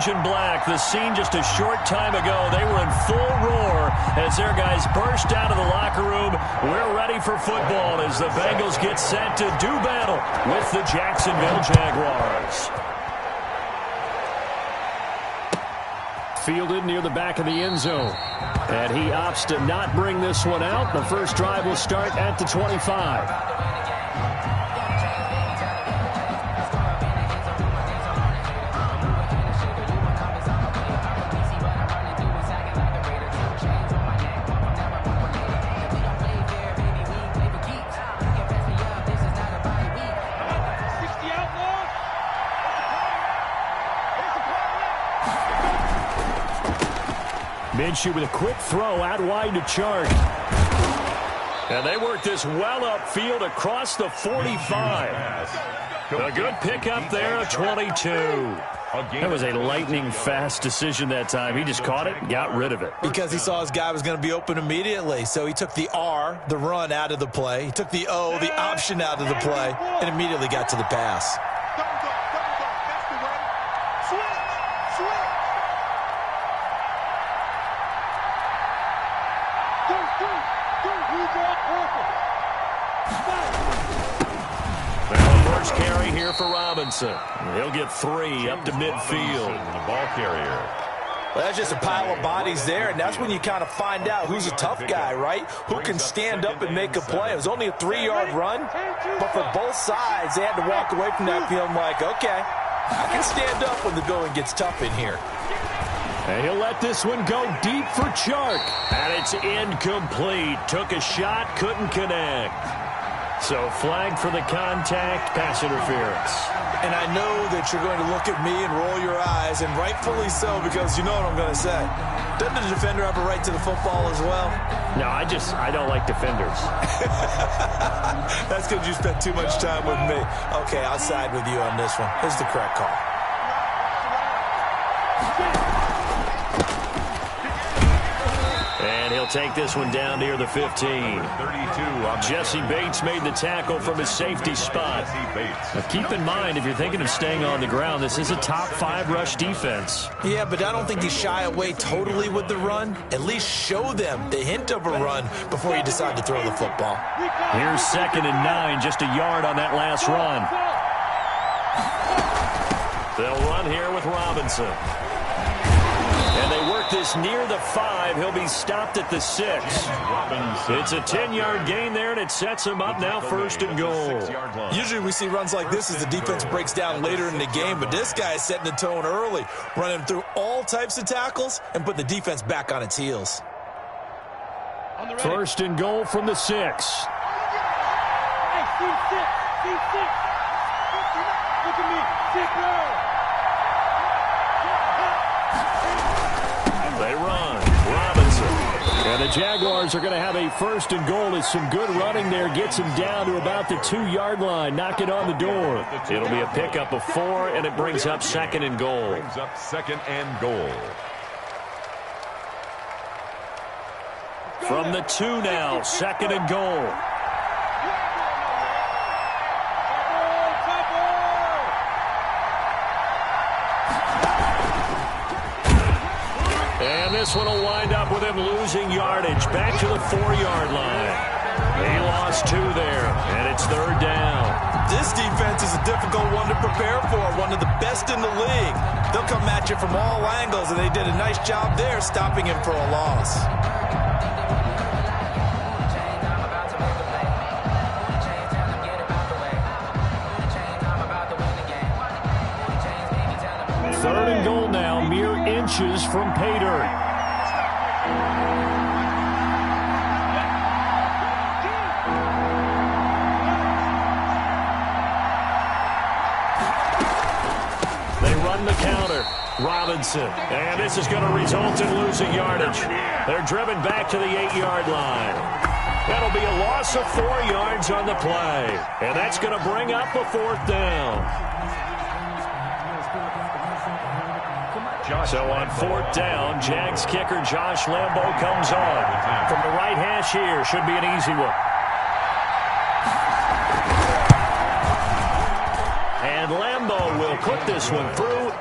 orange and black. The scene just a short time ago. They were in full roar as their guys burst out of the locker room. We're ready for football as the Bengals get set to do battle with the Jacksonville Jaguars. Fielded near the back of the end zone. And he opts to not bring this one out. The first drive will start at the 25. Minshew with a quick throw out wide to Chark. And they work this well upfield across the 45. A good pickup there of 22. That was a lightning-fast decision that time. He just caught it and got rid of it. Because he saw his guy was going to be open immediately. So he took the R, the run, out of the play. He took the O, the option, out of the play, and immediately got to the pass. First carry here for Robinson. He'll get 3 up to midfield. The ball carrier. Well, that's just a pile of bodies there, and that's when you kind of find out who's a tough guy, right? Who can stand up and make a play. It was only a 3-yard run, but for both sides, they had to walk away from that feeling like, okay, I can stand up when the going gets tough in here. And he'll let this one go deep for Chark. And it's incomplete. Took a shot, couldn't connect. So flag for the contact, pass interference. And I know that you're going to look at me and roll your eyes, and rightfully so, because you know what I'm going to say. Doesn't the defender have a right to the football as well? No, I don't like defenders. That's because you spent too much time with me. Okay, I'll side with you on this one. This is the correct call. And he'll take this one down near the 15. Jesse Bates made the tackle from his safety spot. Now keep in mind, if you're thinking of staying on the ground, this is a top 5 rush defense. Yeah, but I don't think you shy away totally with the run. At least show them the hint of a run before you decide to throw the football. Here's 2nd and 9, just a yard on that last run. They'll run here with Robinson. And they work this near the 5. He'll be stopped at the 6. It's a 10-yard gain there, and it sets him up now 1st and goal. Usually we see runs like this as the defense breaks down later in the game, but this guy is setting the tone early, running through all types of tackles and putting the defense back on its heels. 1st and goal from the 6. Hey, C6. Look at me. 6 yards. They run. Robinson. And the Jaguars are going to have a 1st and goal as some good running there gets him down to about the 2-yard line. Knock it on the door. It'll be a pickup of 4, and it brings up 2nd and goal. Brings up 2nd and goal. From the 2 now, 2nd and goal. And this one will wind up with him losing yardage back to the 4-yard line. He lost 2 there, and it's 3rd down. This defense is a difficult one to prepare for, one of the best in the league. They'll come at you from all angles, and they did a nice job there stopping him for a loss. Third and goal now, mere inches from pay dirt. They run the counter. Robinson. And this is going to result in losing yardage. They're driven back to the 8-yard line. That'll be a loss of 4 yards on the play. And that's going to bring up a 4th down. So on 4th down, Jags kicker Josh Lambo comes on. From the right hash here, should be an easy one. And Lambo will put this one through,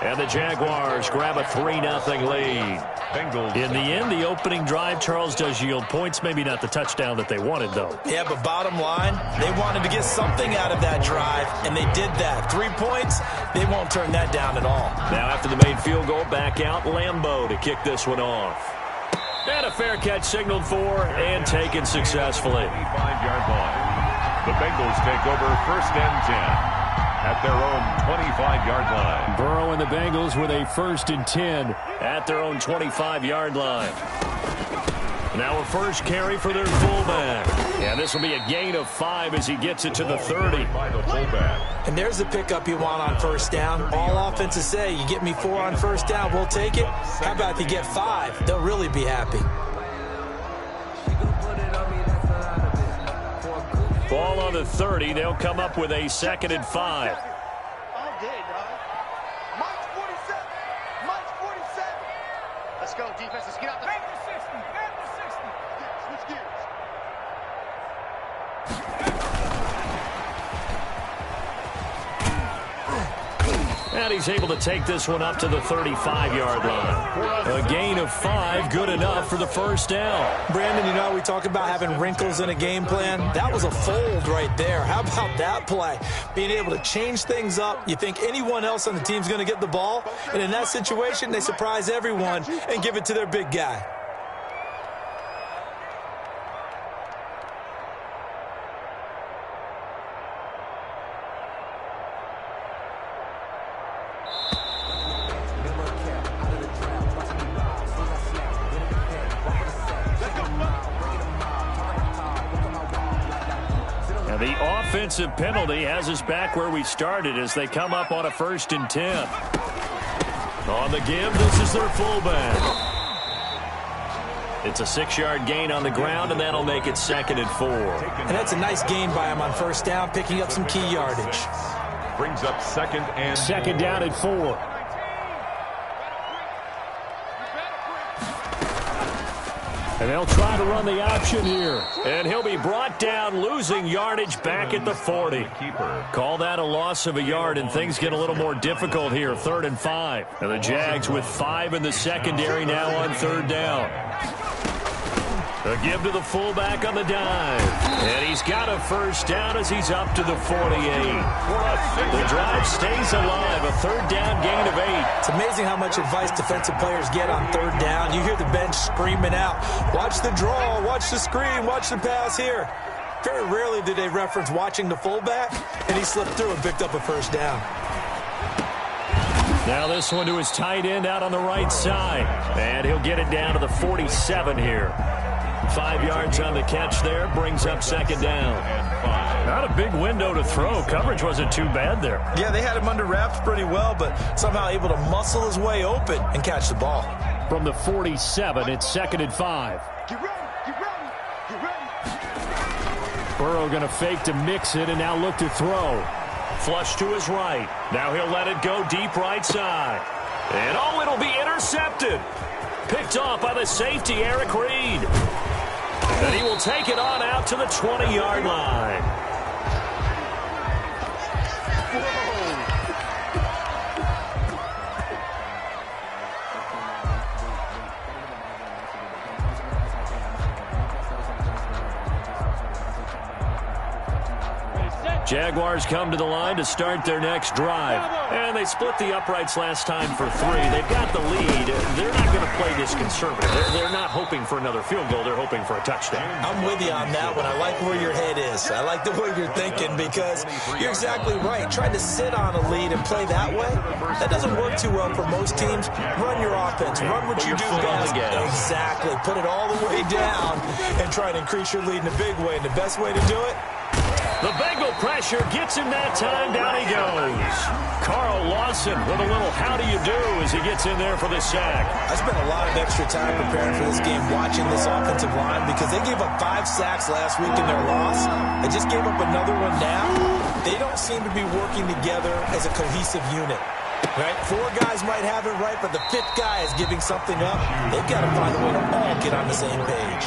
And the Jaguars grab a 3-0 lead. Bengals. In the end, the opening drive, Charles, does yield points. Maybe not the touchdown that they wanted, though. Yeah, but bottom line, they wanted to get something out of that drive, and they did that. 3 points, they won't turn that down at all. Now after the main field goal, back out Lambeau to kick this one off. And a fair catch signaled for and taken successfully. 25-yard line. The Bengals take over 1st and 10 at their own 25-yard line. Burrow and the Bengals with a 1st and 10 at their own 25-yard line. Now a first carry for their fullback. And this will be a gain of 5 as he gets it to the 30. By the fullback. And there's the pickup you want on 1st down. All offenses say, you get me 4 on 1st down, we'll take it. How about if you get 5? They'll really be happy. Ball on the 30. They'll come up with a 2nd and 5. All day, dog. Mike's 47. Mike's 47. Let's go, defense. Let's get out the... Back to 60. Back to 60. Switch gears. And he's able to take this one up to the 35-yard line. A gain of 5, good enough for the 1st down. Brandon, you know, we talk about having wrinkles in a game plan. That was a fold right there. How about that play? Being able to change things up. You think anyone else on the team's going to get the ball, and in that situation, they surprise everyone and give it to their big guy. The offensive penalty has us back where we started as they come up on a 1st and 10. On the give, this is their fullback. It's a 6-yard gain on the ground, and that'll make it 2nd and 4. And that's a nice gain by him on 1st down, picking up some key yardage. Brings up 2nd and 2nd down at 4. And they'll try to run the option here. And he'll be brought down, losing yardage back at the 40. Call that a loss of a yard, and things get a little more difficult here. 3rd and 5. And the Jags with 5 in the secondary now on 3rd down. A give to the fullback on the dive. And he's got a 1st down as he's up to the 48. The drive stays alive. A 3rd down gain of 8. It's amazing how much advice defensive players get on 3rd down. You hear the bench screaming out, watch the draw, watch the screen, watch the pass here. Very rarely do they reference watching the fullback, and he slipped through and picked up a 1st down. Now this one to his tight end out on the right side. And he'll get it down to the 47 here. 5 yards on the catch there, brings up 2nd down. Not a big window to throw. Coverage wasn't too bad there. Yeah, they had him under wraps pretty well, but somehow able to muscle his way open and catch the ball. From the 47, it's 2nd and 5. Get ready. Get ready. Get ready. Burrow going to fake to mix it and now look to throw. Flush to his right. Now he'll let it go deep right side. And oh, it'll be intercepted. Picked off by the safety, Eric Reed. And he will take it on out to the 20-yard line. Jaguars come to the line to start their next drive. And they split the uprights last time for 3. They've got the lead. They're not going to play this conservative. They're not hoping for another field goal. They're hoping for a touchdown. I'm with you on that one. I like where your head is. I like the way you're thinking because you're exactly right. Trying to sit on a lead and play that way, that doesn't work too well for most teams. Run your offense. Run what you do best. Exactly. Put it all the way down and try to increase your lead in a big way. And the best way to do it, the Bengal pressure gets him that time. Down he goes. Carl Lawson with a little how do you do as he gets in there for the sack. I spent a lot of extra time preparing for this game watching this offensive line because they gave up 5 sacks last week in their loss. They just gave up another one now. They don't seem to be working together as a cohesive unit. Right? 4 guys might have it right, but the 5th guy is giving something up. They've got to find a way to all get on the same page.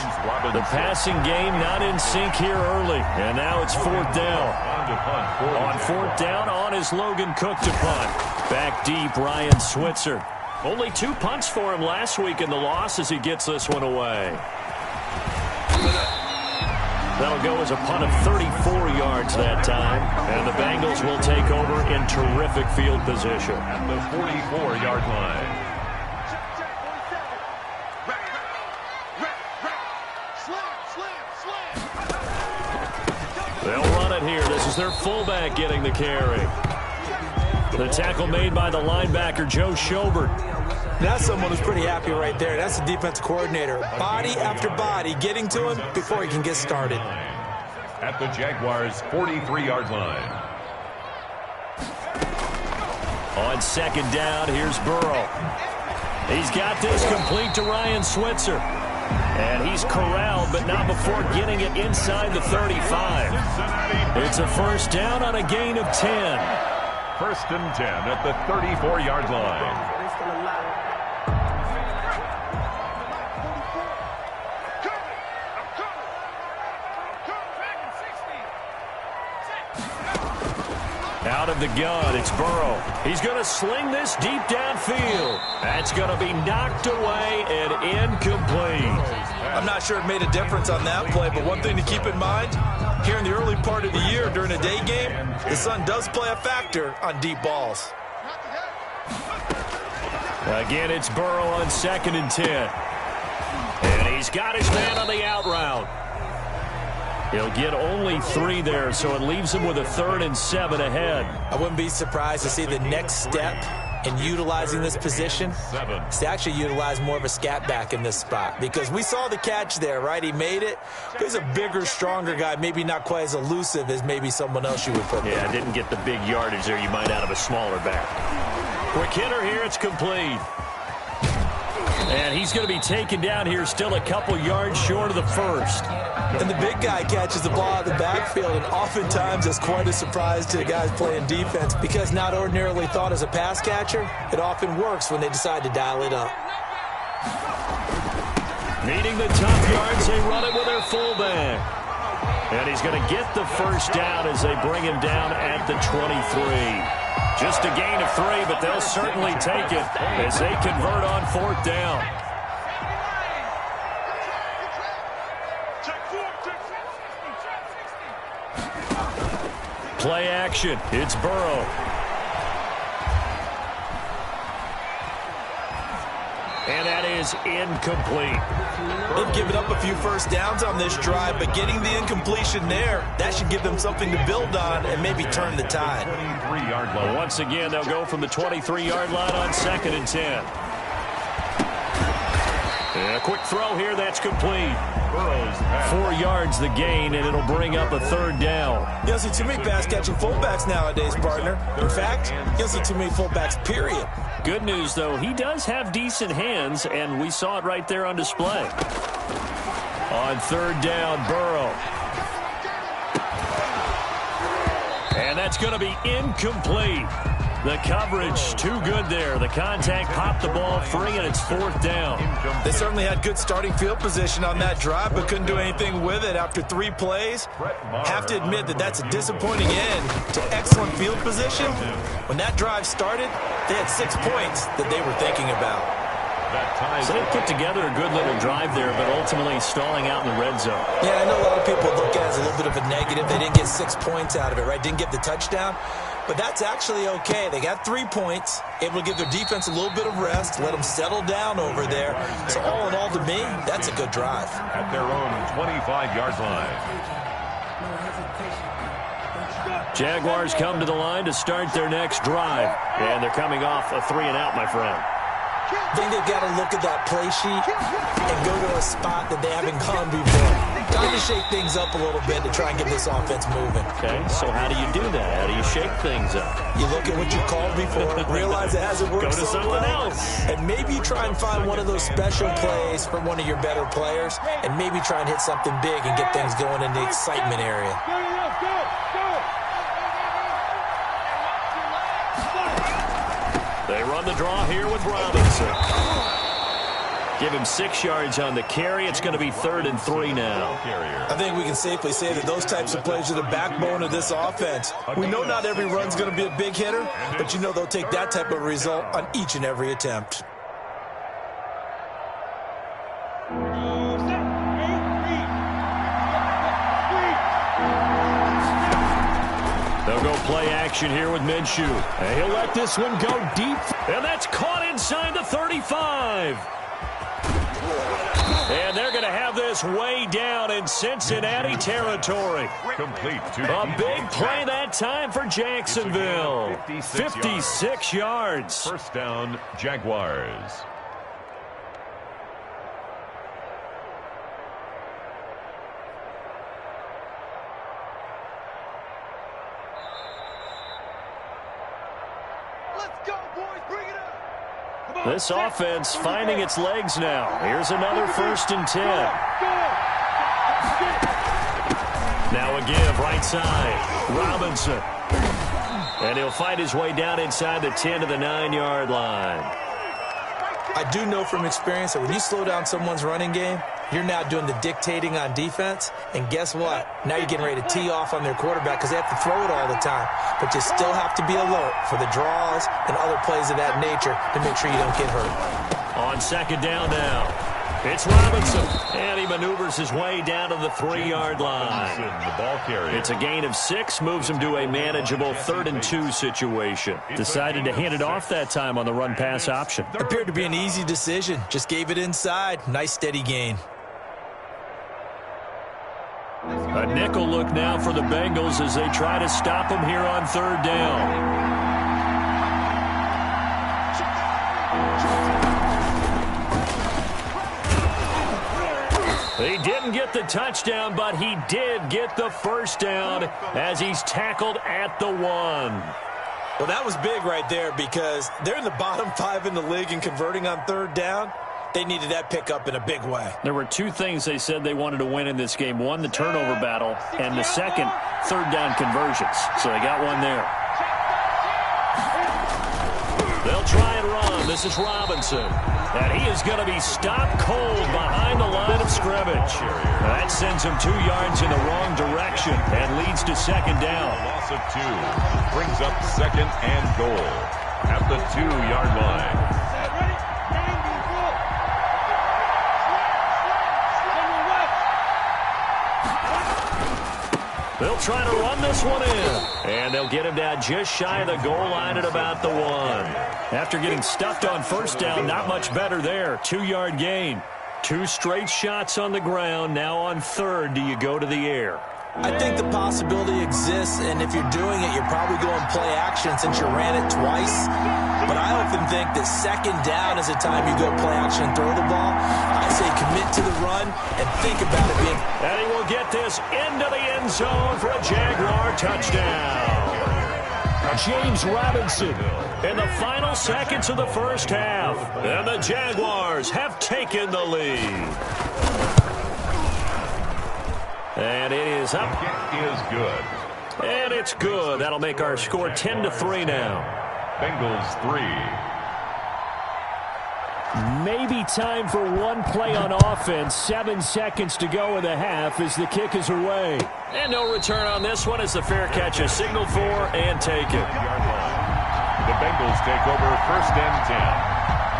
The passing game not in sync here early. And now it's 4th down. On 4th down, on is Logan Cook to punt. Back deep, Ryan Switzer. Only 2 punts for him last week in the loss as he gets this one away. That'll go as a punt of 34 yards that time. And the Bengals will take over in terrific field position. At the 44-yard line. They'll run it here. This is their fullback getting the carry. The tackle made by the linebacker, Joe Schobert. That's someone who's pretty happy right there. That's the defensive coordinator. Body after body getting to him before he can get started. At the Jaguars' 43-yard line. On second down, here's Burrow. He's got this complete to Ryan Switzer. And he's corralled, but not before getting it inside the 35. It's a first down on a gain of 10. First and 10 at the 34-yard line. Out of the gun, it's Burrow. He's going to sling this deep downfield. That's going to be knocked away and incomplete. I'm not sure it made a difference on that play, but one thing to keep in mind, here in the early part of the year during a day game, the sun does play a factor on deep balls. Again, it's Burrow on second and 10. And he's got his man on the out route. He'll get only 3 there, so it leaves him with a 3rd and 7 ahead. I wouldn't be surprised to see the next step in utilizing this position is to actually utilize more of a scat back in this spot, because we saw the catch there, right? He made it. He's a bigger, stronger guy, maybe not quite as elusive as maybe someone else you would put there. Yeah, didn't get the big yardage there you might out of a smaller back. Quick hitter here, it's complete. And he's going to be taken down here still a couple yards short of the first. And the big guy catches the ball out of the backfield, and oftentimes it's quite a surprise to the guys playing defense, because not ordinarily thought as a pass catcher, it often works when they decide to dial it up. Needing the top yards, they run it with their fullback. And he's going to get the first down as they bring him down at the 23. Just a gain of 3, but they'll certainly take it as they convert on 4th down. Play action. It's Burrow. And that is incomplete. They've given up a few first downs on this drive, but getting the incompletion there, that should give them something to build on and maybe turn the tide. 23-yard line. Once again, they'll go from the 23-yard line on second and 10. And a quick throw here, that's complete. 4 yards the gain, and it'll bring up a 3rd down. You don't see too many pass-catching fullbacks nowadays, partner. In fact, you don't see too many fullbacks, period. Good news, though, he does have decent hands, and we saw it right there on display. On 3rd down, Burrow. And that's going to be incomplete. The coverage too good there. The contact popped the ball free, and it's 4th down. They certainly had good starting field position on that drive, but couldn't do anything with it after 3 plays. Have to admit that that's a disappointing end to excellent field position. When that drive started, they had 6 points that they were thinking about. So they put together a good little drive there, but ultimately stalling out in the red zone. Yeah, I know a lot of people look at it as a little bit of a negative. They didn't get 6 points out of it, right? Didn't get the touchdown. But that's actually okay. They got 3 points, able to give their defense a little bit of rest, let them settle down over there. So all in all, to me, that's a good drive. At their own 25-yard line. Jaguars come to the line to start their next drive. And they're coming off a 3-and-out, my friend. I think they've got to look at that play sheet and go to a spot that they haven't gone before. Time to shake things up a little bit to try and get this offense moving. Okay, so how do you do that? How do you shake things up? You look at what you called before, realize it hasn't worked Go to so something well, else. and maybe you try and find one of those special plays from one of your better players, and maybe try and hit something big and get things going in the excitement area. They run the draw here with Robinson. Give him 6 yards on the carry. It's going to be 3rd and 3 now. I think we can safely say that those types of plays are the backbone of this offense. We know not every run's going to be a big hitter, but you know they'll take that type of result on each and every attempt. They'll go play action here with Minshew. And he'll let this one go deep. And that's caught inside the 35. And they're going to have this way down in Cincinnati territory. Complete A big play that time for Jacksonville. 56 yards. First down, Jaguars. This offense finding its legs now. Here's another 1st and 10. Now a give right side. Robinson. And he'll fight his way down inside the 10 to the 9-yard line. I do know from experience that when you slow down someone's running game, you're now doing the dictating on defense. And guess what? Now you're getting ready to tee off on their quarterback because they have to throw it all the time. But you still have to be alert for the draws and other plays of that nature to make sure you don't get hurt. On 2nd down now, it's Robinson. And he maneuvers his way down to the 3-yard line. The ball carrier. It's a gain of 6, moves him to a manageable 3rd and 2 situation. Decided to hand it off that time on the run-pass option. Appeared to be an easy decision. Just gave it inside. Nice steady gain. A nickel look now for the Bengals as they try to stop him here on 3rd down. He didn't get the touchdown, but he did get the 1st down as he's tackled at the 1. Well, that was big right there because they're in the bottom 5 in the league in converting on 3rd down. They needed that pickup in a big way. There were 2 things they said they wanted to win in this game. One, the turnover battle, and the second, 3rd down conversions. So they got one there. They'll try and run. This is Robinson. And he is going to be stopped cold behind the line of scrimmage. That sends him 2 yards in the wrong direction and leads to 2nd down. Loss of 2 brings up 2nd and goal at the 2-yard line. They'll try to run this one in. And they'll get him down just shy of the goal line at about the 1. After getting stuffed on 1st down, not much better there. 2-yard gain. 2 straight shots on the ground. Now on 3rd, do you go to the air? I think the possibility exists, and if you're doing it, you're probably going play action since you ran it twice. But I often think that 2nd down is the time you go play action and throw the ball. I say commit to the run and think about it being. And he will get this into the end zone for a Jaguar touchdown. James Robinson in the final seconds of the 1st half. And the Jaguars have taken the lead. And it is up. It is good. And it's good. That'll make our score 10-3 now. Bengals 3. Maybe time for one play on offense. 7 seconds to go in the half as the kick is away. And no return on this one as the fair catch is signaled for and taken. The Bengals take over 1st and 10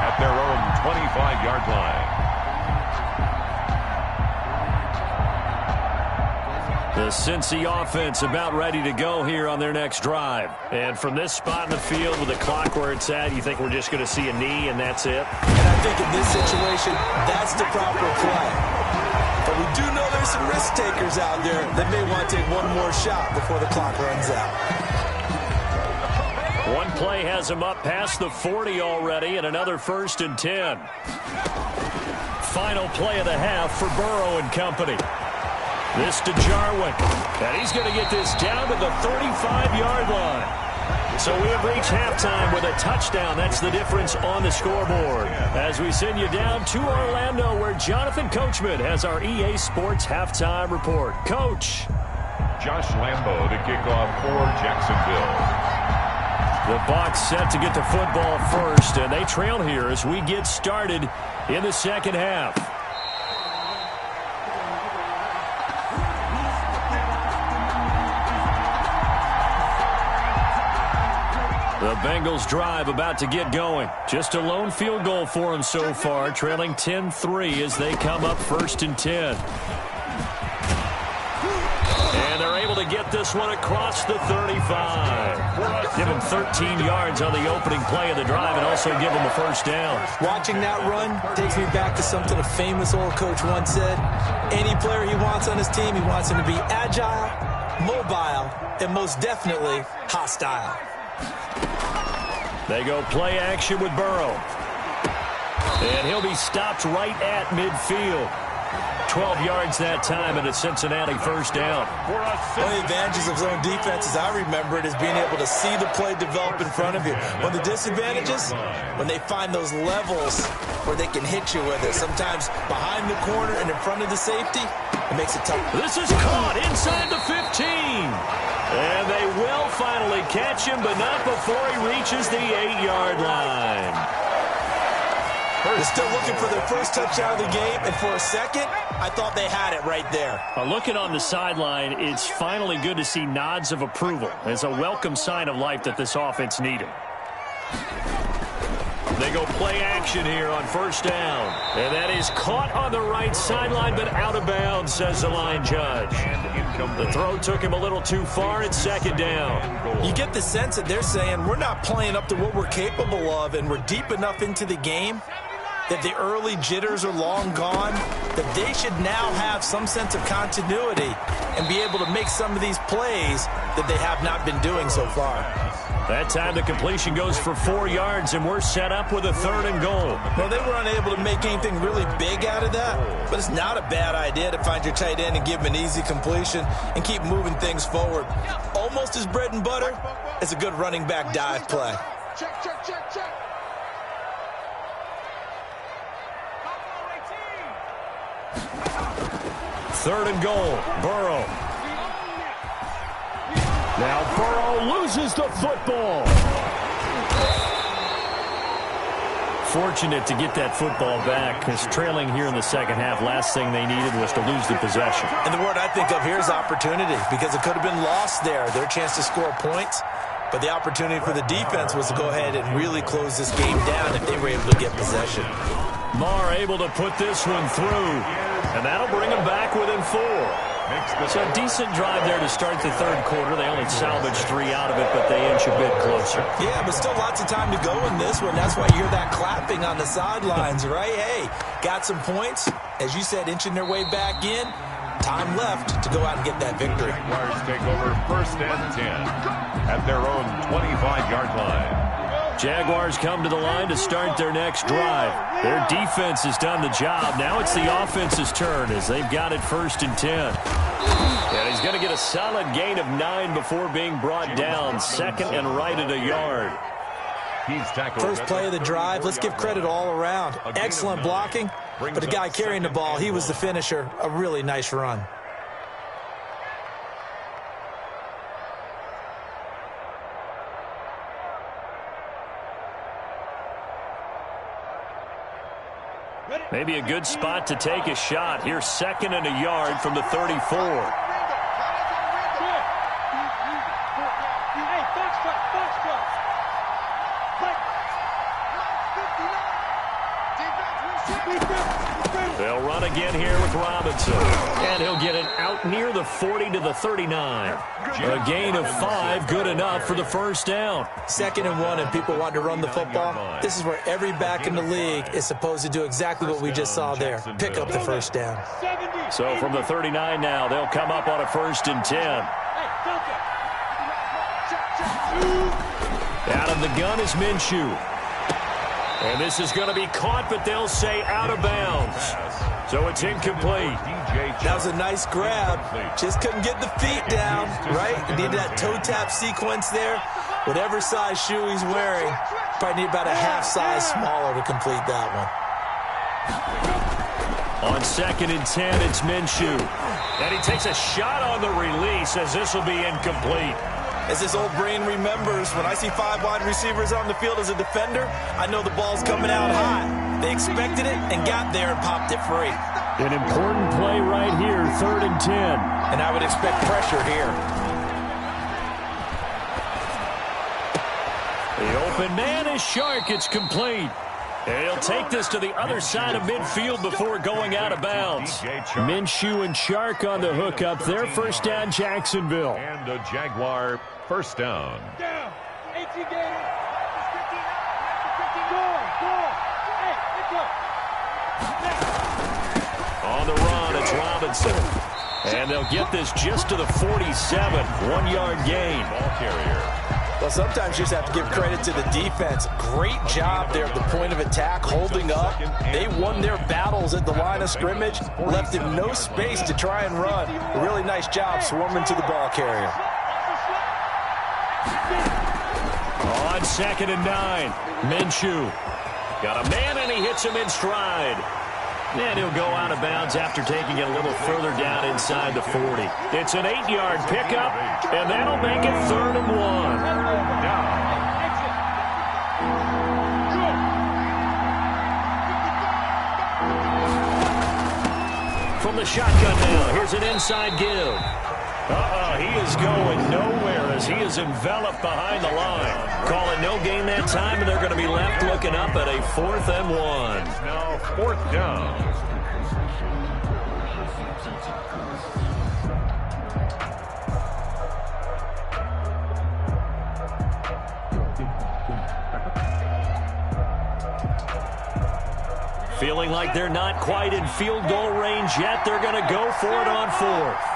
at their own 25-yard line. The Cincy offense about ready to go here on their next drive. And from this spot in the field with the clock where it's at, you think we're just going to see a knee and that's it? And I think in this situation, that's the proper play. But we do know there's some risk takers out there that may want to take one more shot before the clock runs out. One play has him up past the 40 already and another 1st and 10. Final play of the half for Burrow and company. This to Jarwin, and he's going to get this down to the 35-yard line. So we have reached halftime with a touchdown. That's the difference on the scoreboard. As we send you down to Orlando, where Jonathan Coachman has our EA Sports halftime report. Coach. Josh Lambo to kick off for Jacksonville. The Bucs set to get the football first, and they trail here as we get started in the second half. The Bengals drive about to get going. Just a lone field goal for them so far, trailing 10-3 as they come up 1st and 10. And they're able to get this one across the 35. Give them 13 yards on the opening play of the drive and also give them a first down. Watching that run takes me back to something a famous old coach once said. Any player he wants on his team, he wants him to be agile, mobile, and most definitely hostile. They go play action with Burrow. And he'll be stopped right at midfield. 12 yards that time, and a Cincinnati first down. One of the advantages of zone defense, as I remember it, is being able to see the play develop in front of you. One of the disadvantages, when they find those levels where they can hit you with it. Sometimes behind the corner and in front of the safety, it makes it tough. This is caught inside the 15. And they will finally catch him, but not before he reaches the 8-yard line. They're still looking for their first touchdown of the game, and for a second, I thought they had it right there. Looking on the sideline, it's finally good to see nods of approval. It's a welcome sign of life that this offense needed. They go play action here on first down. And that is caught on the right sideline, but out of bounds, says the line judge. The throw took him a little too far. It's second down. You get the sense that they're saying we're not playing up to what we're capable of, and we're deep enough into the game that the early jitters are long gone, that they should now have some sense of continuity and be able to make some of these plays that they have not been doing so far. That time the completion goes for 4 yards, and we're set up with a 3rd and goal. Well, they were unable to make anything really big out of that, but it's not a bad idea to find your tight end and give him an easy completion and keep moving things forward. Almost as bread and butter as a good running back dive play. Check, check, check, check. 3rd and goal. Burrow. Now Burrow loses the football. Fortunate to get that football back, because trailing here in the second half, last thing they needed was to lose the possession. And the word I think of here is opportunity, because it could have been lost there. Their chance to score points, but the opportunity for the defense was to go ahead and really close this game down if they were able to get possession. Marr able to put this one through, and that'll bring them back within 4. So a decent drive there to start the third quarter. They only salvaged 3 out of it, but they inch a bit closer. Yeah, but still lots of time to go in this one. That's why you hear that clapping on the sidelines, right? Hey, got some points. As you said, inching their way back in. Time left to go out and get that victory. Jaguars take over 1st and 10 at their own 25-yard line. Jaguars come to the line to start their next drive. Their defense has done the job. Now it's the offense's turn as they've got it 1st and 10. And he's going to get a solid gain of 9 before being brought down. 2nd and right at a yard. First play of the drive. Let's give credit all around. Excellent blocking, but the guy carrying the ball, he was the finisher. A really nice run. Maybe a good spot to take a shot. Here's 2nd and a yard from the 34. They'll run again here with Robinson. And he'll get it out near the 40 to the 39. A gain of 5, good enough for the first down. 2nd and 1, and people want to run the football. This is where every back in the league is supposed to do exactly what we just saw there. Pick up the first down. So from the 39 now, they'll come up on a 1st and 10. Out of the gun is Minshew. And this is going to be caught, but they'll say out of bounds. So it's incomplete. That was a nice grab. Just couldn't get the feet down, right? Needed that toe tap sequence there. Whatever size shoe he's wearing, probably need about a half size smaller to complete that one. On 2nd and 10, it's Minshew. And he takes a shot on the release as this will be incomplete. As his old brain remembers, when I see 5 wide receivers on the field as a defender, I know the ball's coming out high. They expected it and got there and popped it free. An important play right here, 3rd and 10. And I would expect pressure here. The open man is Shark. It's complete. And he'll take this to the other side of midfield before going out of bounds. Minshew and Shark on the hook up there. First down, Jacksonville. And a Jaguar first down. Down. 18 Gators. 15 Go. Hey, let's go. On the run, it's Robinson. And they'll get this just to the 47. 1-yard gain. Ball carrier. Well, sometimes you just have to give credit to the defense. Great job there at the point of attack, holding up. They won their battles at the line of scrimmage, left him no space to try and run. A really nice job swarming to the ball carrier. On 2nd and 9, Minshew. Got a man, and he hits him in stride. And he'll go out of bounds after taking it a little further down inside the 40. It's an 8-yard pickup, and that'll make it 3rd and 1. From the shotgun now, here's an inside give. He is going nowhere as he is enveloped behind the line. Calling no gain that time, and they're going to be left looking up at a 4th and 1. Now 4th down. Feeling like they're not quite in field goal range yet. They're going to go for it on 4th.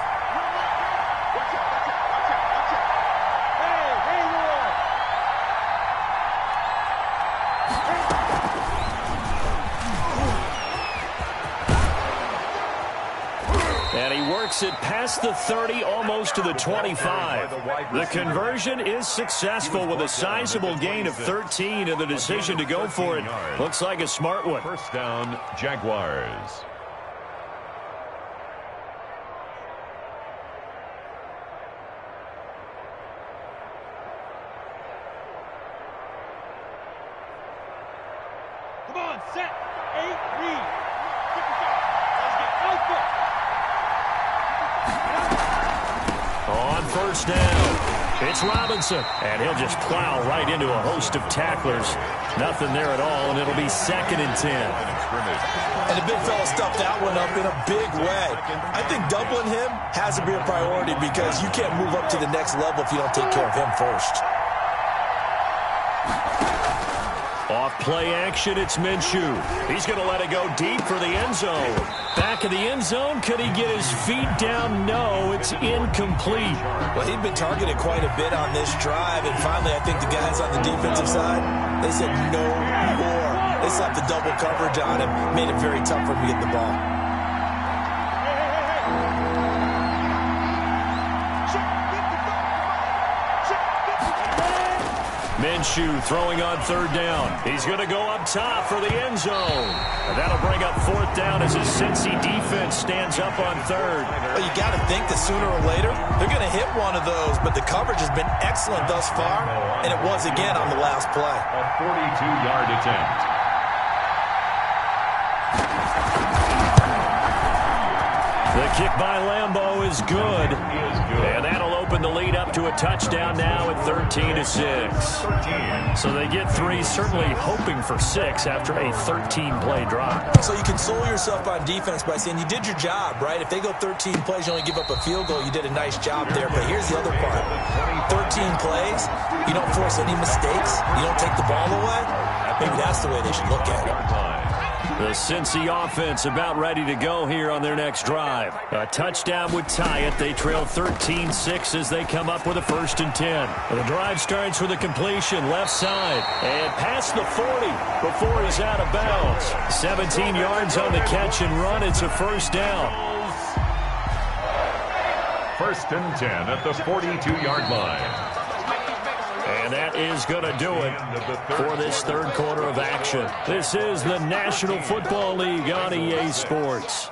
And he works it past the 30, almost to the 25. The conversion is successful with a sizable gain of 13, and the decision to go for it looks like a smart one. First down, Jaguars. Come on, set. 8, read. Let's get out there. On first down, it's Robinson, and he'll just plow right into a host of tacklers. Nothing there at all, and it'll be 2nd and 10. And the big fella stuffed that one up in a big way. I think doubling him has to be a priority because you can't move up to the next level if you don't take care of him first. Off play action, it's Minshew. He's going to let it go deep for the end zone. Back of the end zone, could he get his feet down? No, it's incomplete. Well, he'd been targeted quite a bit on this drive, and finally I think the guys on the defensive side, they said no more. They slapped the double coverage on him, made it very tough for him to get the ball. Minshew throwing on 3rd down. He's going to go up top for the end zone. And that'll bring up 4th down as his Cincy defense stands up on 3rd. Well, you got to think that sooner or later, they're going to hit one of those, but the coverage has been excellent thus far, and it was again on the last play. A 42-yard attempt. The kick by Lambeau is good. And that'll open the lead up to a touchdown now at 13-6. So they get 3, certainly hoping for 6 after a 13-play drive. So you console yourself on defense by saying you did your job, right? If they go 13 plays, you only give up a field goal, you did a nice job there. But here's the other part. 13 plays, you don't force any mistakes, you don't take the ball away. Maybe that's the way they should look at it. The Cincy offense about ready to go here on their next drive. A touchdown would tie it. They trail 13-6 as they come up with a 1st and 10. The drive starts with a completion left side and past the 40 before he's out of bounds. 17 yards on the catch and run. It's a 1st down. 1st and 10 at the 42-yard line. And that is going to do it for this 3rd quarter of action. This is the National Football League on EA Sports.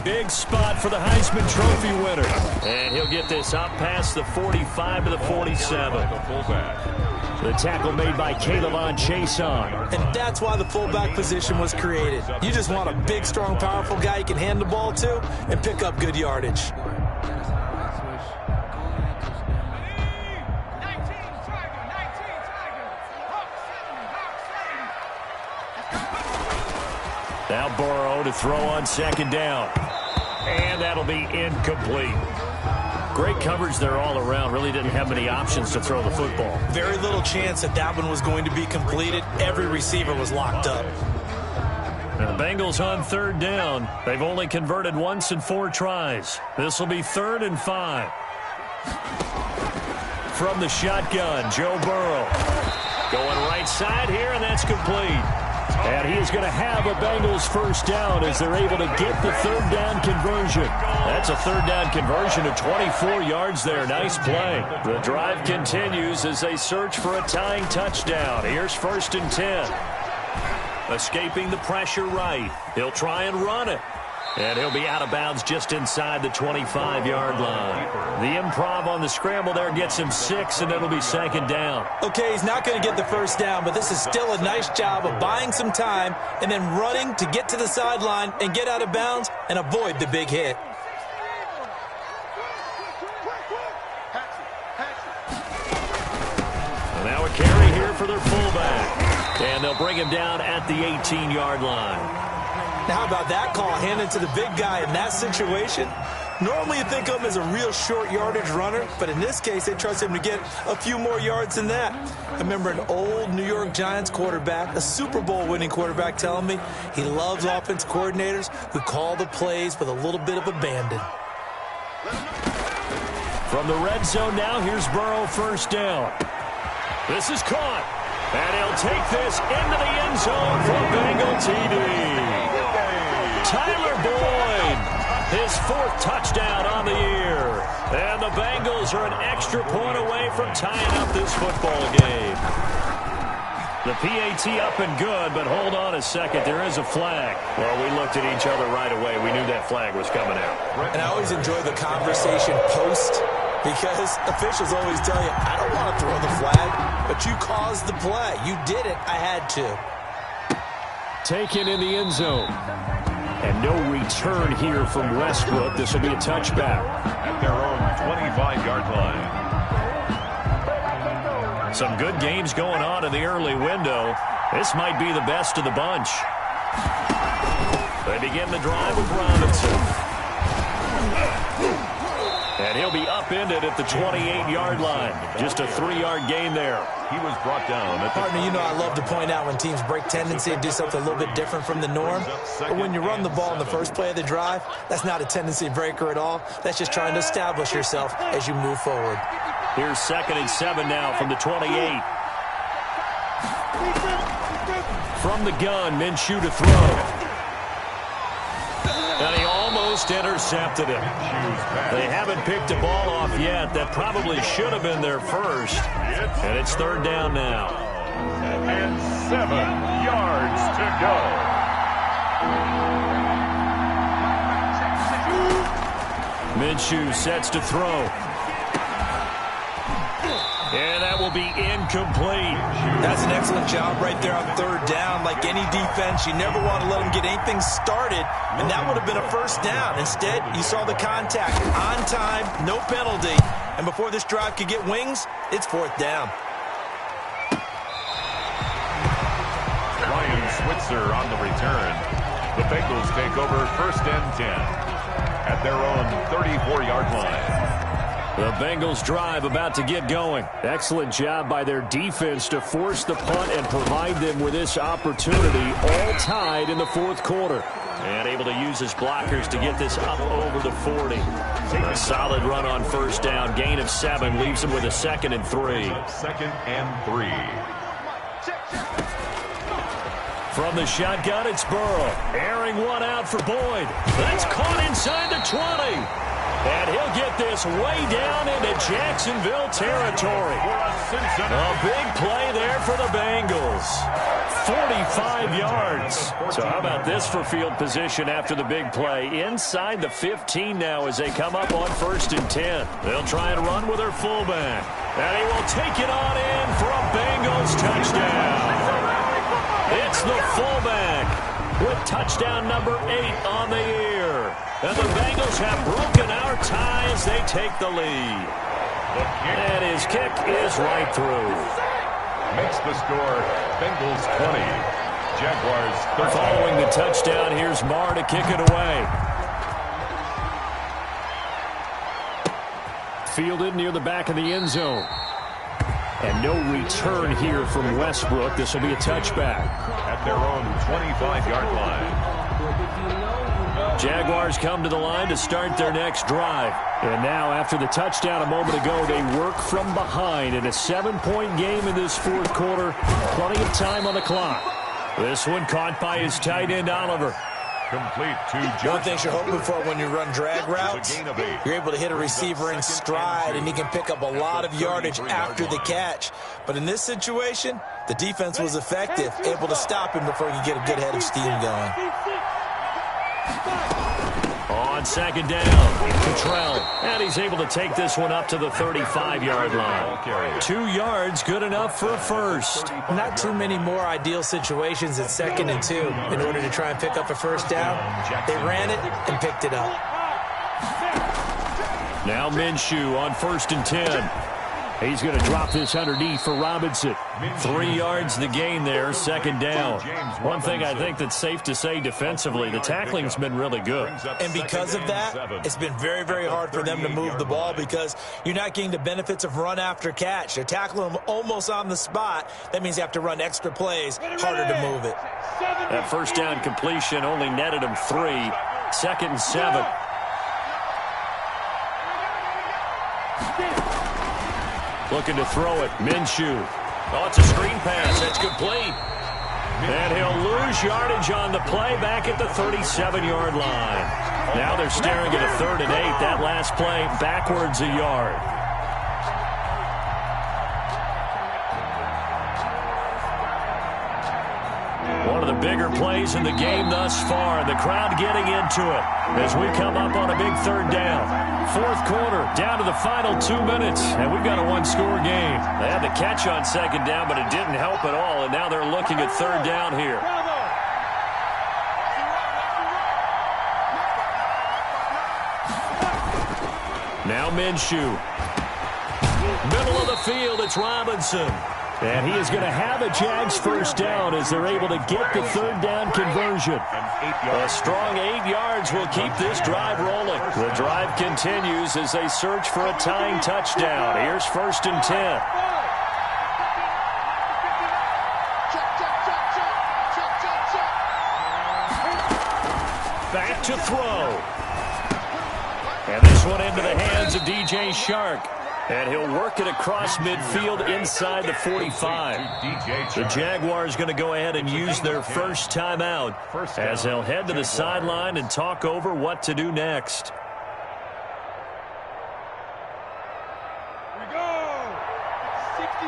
big spot for the Heisman Trophy winner. And he'll get this up past the 45 to the 47. The tackle made by K'Lavon Chaisson. And that's why the fullback position was created. You just want a big, strong, powerful guy you can hand the ball to and pick up good yardage. Now Burrow to throw on second down. And that'll be incomplete. Great coverage there all around. Really didn't have many options to throw the football. Very little chance that one was going to be completed. Every receiver was locked up. And the Bengals on third down. They've only converted once in 4 tries. This will be 3rd and 5. From the shotgun, Joe Burrow. Going right side here, and that's complete. And he is going to have a Bengals first down as they're able to get the 3rd down conversion. That's a 3rd down conversion of 24 yards there. Nice play. The drive continues as they search for a tying touchdown. Here's 1st and 10. Escaping the pressure right. He'll try and run it. And he'll be out of bounds just inside the 25-yard line. The improv on the scramble there gets him 6, and it'll be 2nd down. Okay, he's not going to get the first down, but this is still a nice job of buying some time and then running to get to the sideline and get out of bounds and avoid the big hit. And now a carry here for their fullback. And they'll bring him down at the 18-yard line. Now, how about that call handed to the big guy in that situation? Normally you think of him as a real short yardage runner, but in this case they trust him to get a few more yards than that. I remember an old New York Giants quarterback, a Super Bowl winning quarterback, telling me he loves offense coordinators who call the plays with a little bit of abandon. From the red zone now, here's Burrow, first down. This is caught. And he'll take this into the end zone for a Bengal TD. Tyler Boyd, his 4th touchdown on the year. And the Bengals are an extra point away from tying up this football game. The PAT up and good, but hold on a second. There is a flag. Well, we looked at each other right away. We knew that flag was coming out. And I always enjoy the conversation post, because officials always tell you, I don't want to throw the flag, but you caused the play. You did it. I had to. Taken in the end zone. And no return here from Westbrook. This will be a touchback. At their own 25-yard line. Some good games going on in the early window. This might be the best of the bunch. They begin the drive with Robinson. And he'll be upended at the 28-yard line. Just a 3-yard gain there. He was brought down. Partner, you know I love to point out when teams break tendency and do something a little bit different from the norm. But when you run the ball in the first play of the drive, that's not a tendency breaker at all. That's just trying to establish yourself as you move forward. Here's 2nd and 7 now from the 28. From the gun, Minshew to throw. And he almost intercepted it. They haven't picked a ball off yet. That probably should have been their first. And it's 3rd down now. And 7 yards to go. Minshew sets to throw. And that will be incomplete. That's an excellent job right there on 3rd down. Like any defense, you never want to let them get anything started, and that would have been a first down. Instead, you saw the contact on time, no penalty, and before this drive could get wings, it's 4th down. Ryan Switzer on the return. The Bengals take over 1st and 10 at their own 34-yard line. The Bengals drive about to get going. Excellent job by their defense to force the punt and provide them with this opportunity, all tied in the 4th quarter. And able to use his blockers to get this up over the 40. A solid run on 1st down. Gain of 7 leaves him with a 2nd and 3. 2nd and 3. From the shotgun, it's Burrow. Airing one out for Boyd. That's caught inside the 20. And he'll get this way down into Jacksonville territory. A big play there for the Bengals. 45 yards. So how about this for field position after the big play? Inside the 15 now as they come up on 1st and 10. They'll try and run with their fullback. And he will take it on in for a Bengals touchdown. It's the fullback with touchdown number 8 on the year. And the Bengals have broken our tie as they take the lead. And his kick is right through. Makes the score Bengals 20, Jaguars 13. Following the touchdown, here's Marr to kick it away. Fielded near the back of the end zone. And no return here from Westbrook. This will be a touchback. At their own 25-yard line. Jaguars come to the line to start their next drive. And now, after the touchdown a moment ago, they work from behind in a 7-point game in this 4th quarter. Plenty of time on the clock. This one caught by his tight end, Oliver. Complete to Johnson. One thing you're hoping for when you run drag routes, you're able to hit a receiver in stride, and he can pick up a lot of yardage after the catch. But in this situation, the defense was effective, able to stop him before he could get a good head of steam going. On 2nd down, Cottrell. And he's able to take this one up to the 35-yard line. 2 yards, good enough for a first. Not too many more ideal situations at 2nd and 2 in order to try and pick up a first down. They ran it and picked it up. Now Minshew on 1st and 10. He's going to drop this underneath for Robinson. 3 yards the gain there, 2nd down. One thing I think that's safe to say defensively, the tackling's been really good. And because of that, it's been very, very hard for them to move the ball because you're not getting the benefits of run after catch. They're tackling them almost on the spot. That means you have to run extra plays, harder to move it. That first down completion only netted him 3. 2nd and 7. Looking to throw it. Minshew. Oh, it's a screen pass. That's complete. And he'll lose yardage on the play back at the 37-yard line. Now they're staring at a 3rd and 8. That last play backwards a yard. One of the bigger plays in the game thus far, and the crowd getting into it as we come up on a big 3rd down. 4th quarter, down to the final 2 minutes, and we've got a 1-score game. They had the catch on 2nd down, but it didn't help at all, and now they're looking at 3rd down here. Now Minshew. Middle of the field, it's Robinson. And he is going to have a Jags first down as they're able to get the 3rd down conversion. A strong 8 yards will keep this drive rolling. The drive continues as they search for a tying touchdown. Here's 1st and 10. Back to throw. And this one into the hands of DJ Shark. And he'll work it across midfield inside the 45. The Jaguars going to go ahead and use their first timeout as they'll head to the sideline and talk over what to do next. Here we go. 60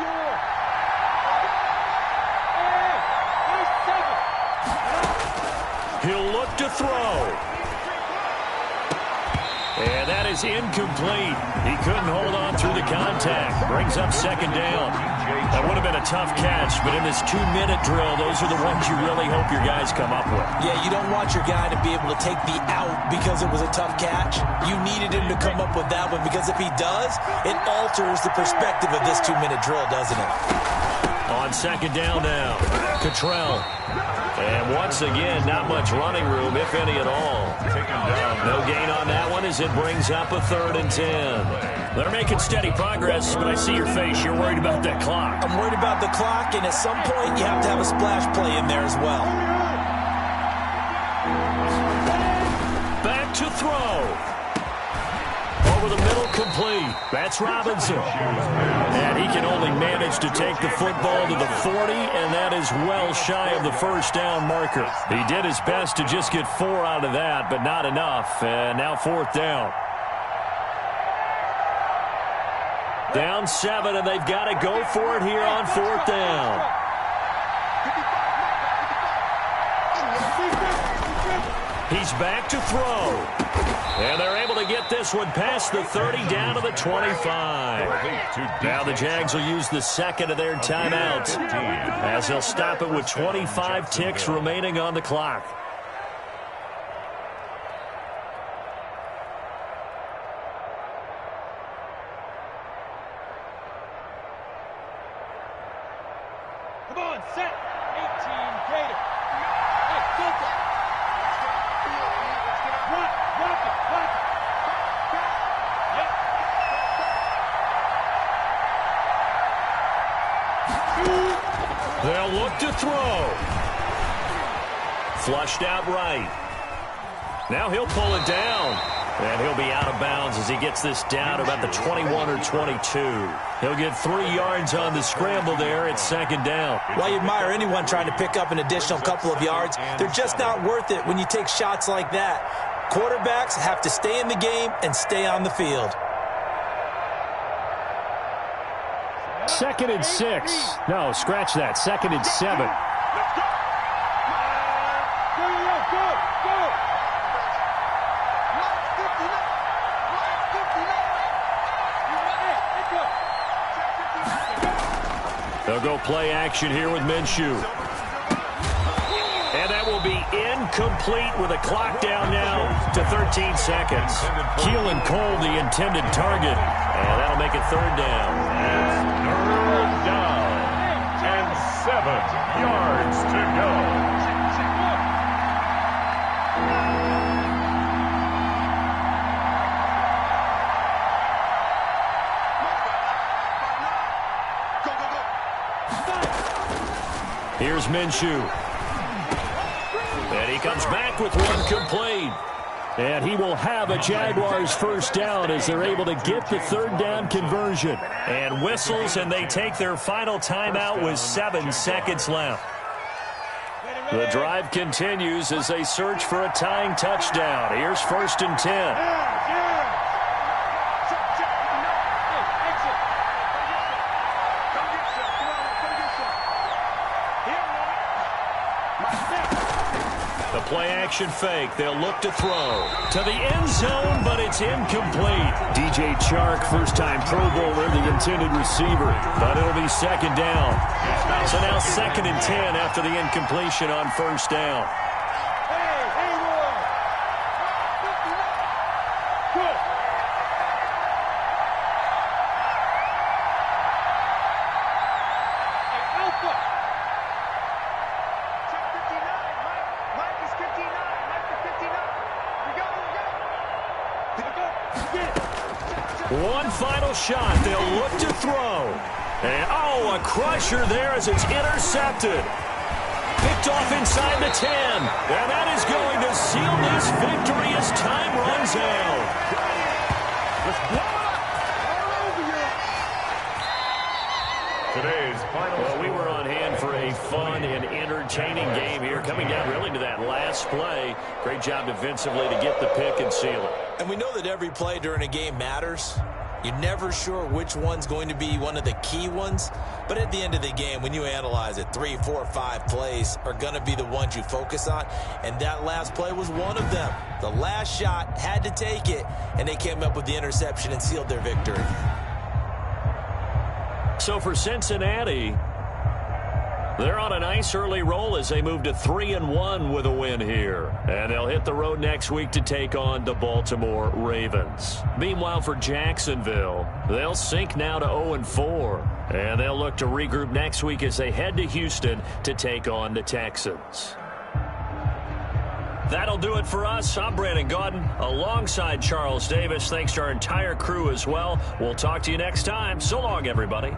He'll look to throw. And that is incomplete. He couldn't hold on through the contact. Brings up 2nd down. That would have been a tough catch, but in this 2-minute drill, those are the ones you really hope your guys come up with. Yeah, you don't want your guy to be able to take the out because it was a tough catch. You needed him to come up with that one because if he does, it alters the perspective of this 2-minute drill, doesn't it? On 2nd down now, Cottrell. And once again, not much running room, if any at all. No gain on that one as it brings up a 3rd and 10. They're making steady progress, but I see your face. You're worried about that clock. I'm worried about the clock, and at some point, you have to have a splash play in there as well. Back to throw. Over the middle, complete. That's Robinson. And he can only manage to take the football to the 40, and that is well shy of the first down marker. He did his best to just get 4 out of that, but not enough. And now 4th down. Down 7, and they've got to go for it here on 4th down. He's back to throw. And they're able to get this one past the 30 down to the 25. Now the Jags will use the second of their timeouts as they'll stop it with 25 ticks remaining on the clock. Come on, set. 18, Gator. Hey, go. Rock it. Yep. They'll look to throw. Flushed out right. Now he'll pull it down. And he'll be out of bounds as he gets this down about the 21 or 22. He'll get 3 yards on the scramble there at 2nd down. While you admire anyone trying to pick up an additional couple of yards, they're just not worth it when you take shots like that. Quarterbacks have to stay in the game and stay on the field. 2nd and 6. No, scratch that. 2nd and 7. They'll go play action here with Minshew. And that will be incomplete with a clock down now to 13 seconds. Keelan Cole, the intended target. And that'll make it 3rd down. Third down. And 7 yards to go. Here's Minshew. And he comes back with one complete. And he will have a Jaguars 1st down as they're able to get the 3rd down conversion. And whistles, and they take their final timeout with 7 seconds left. The drive continues as they search for a tying touchdown. Here's 1st and 10. Play-action fake. They'll look to throw to the end zone, but it's incomplete. DJ Chark, first-time Pro Bowler, the intended receiver, but it'll be 2nd down. So now 2nd and 10 after the incompletion on 1st down. One final shot. They'll look to throw. And, a crusher there as it's intercepted. Picked off inside the 10. And that is going to seal this victory as time runs out. Today's final. Well, we were on hand for a fun and entertaining game here. Coming down really to that last play. Great job defensively to get the pick and seal it. And we know that every play during a game matters. You're never sure which one's going to be one of the key ones. But at the end of the game, when you analyze it, 3, 4, 5 plays are going to be the ones you focus on. And that last play was one of them. The last shot had to take it, and they came up with the interception and sealed their victory. So for Cincinnati, they're on a nice early roll as they move to 3-1 with a win here. And they'll hit the road next week to take on the Baltimore Ravens. Meanwhile, for Jacksonville, they'll sink now to 0-4. And they'll look to regroup next week as they head to Houston to take on the Texans. That'll do it for us. I'm Brandon Gaudin alongside Charles Davis. Thanks to our entire crew as well. We'll talk to you next time. So long, everybody.